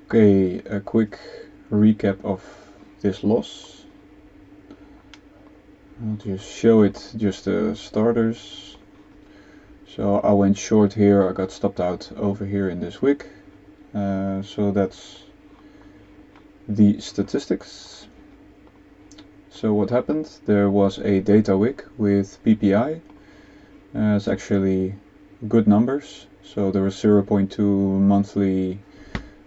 Okay, a quick recap of this loss. I'll just show it, just the starters. So I went short here, I got stopped out over here in this wick. So that's the statistics. So what happened? There was a data wick with PPI. It's actually good numbers. So there was 0.2 monthly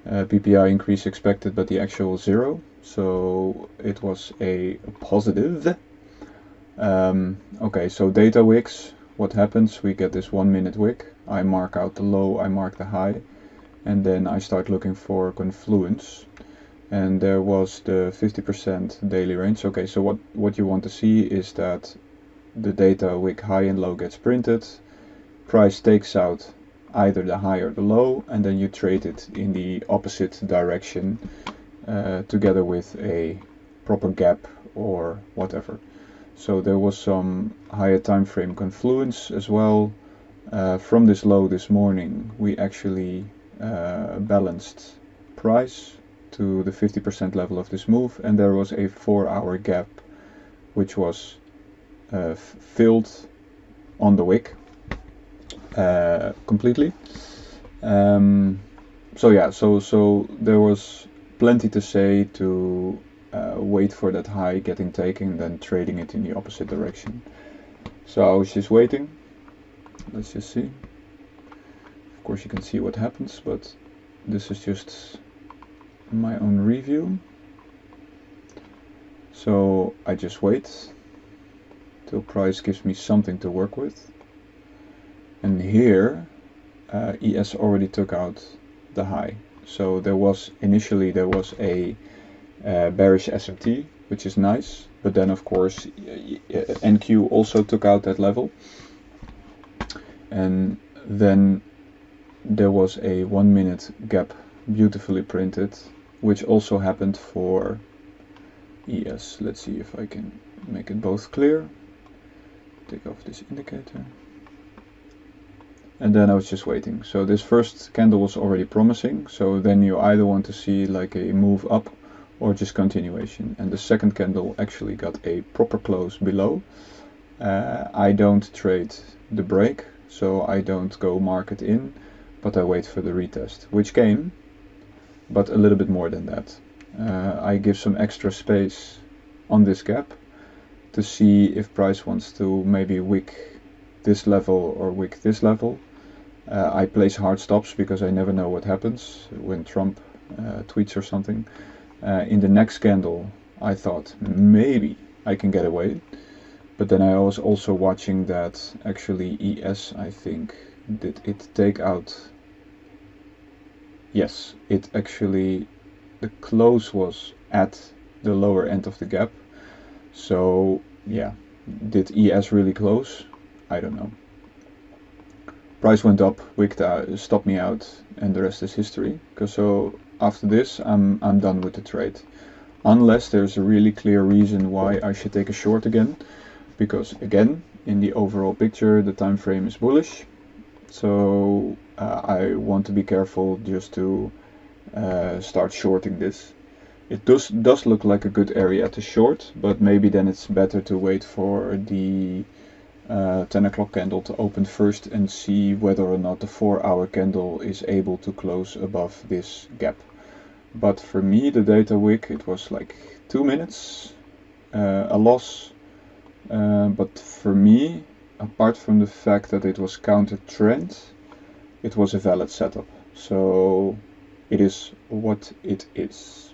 PPI increase expected, but the actual 0. So it was a positive. Okay, so data wicks, what happens? We get this 1 minute wick. I mark out the low, I mark the high, and then I start looking for confluence. And there was the 50% daily range. Okay, so what you want to see is that the data wick high and low gets printed, price takes out either the high or the low, and then you trade it in the opposite direction together with a proper gap or whatever. So there was some higher time frame confluence as well. From this low this morning we actually balanced price to the 50% level of this move, and there was a 4-hour gap which was filled on the wick completely. So yeah, so there was plenty to say to wait for that high getting taken, then trading it in the opposite direction. So I was just waiting. Let's just see. Of course you can see what happens, but this is just my own review. So I just wait till price gives me something to work with. And here ES already took out the high. So there was initially a bearish SMT, which is nice, but then of course NQ also took out that level, and then there was a 1 minute gap beautifully printed, which also happened for ES. Let's see if I can make it both clear. Take off this indicator. And then I was just waiting. So this first candle was already promising, so then you either want to see like a move up or just continuation. And the second candle actually got a proper close below. I don't trade the break, so I don't go market in, but I wait for the retest, which came, but a little bit more than that. I give some extra space on this gap to see if price wants to maybe wick this level or wick this level. I place hard stops because I never know what happens when Trump tweets or something. In the next candle I thought maybe I can get away, but then I was also watching that actually ES, I think, did it take out? Yes, it actually, the close was at the lower end of the gap. So yeah, did ES really close? I don't know. Price went up, wicked out, stopped me out, and the rest is history. Because so after this, I'm done with the trade, unless there's a really clear reason why I should take a short again. Because again, in the overall picture, the time frame is bullish. So I want to be careful just to start shorting this. It does look like a good area to short, but maybe then it's better to wait for the 10 o'clock candle to open first and see whether or not the 4-hour candle is able to close above this gap. But for me, the data wick, it was like 2 minutes, a loss. But for me, apart from the fact that it was counter trend, it was a valid setup. So it is what it is.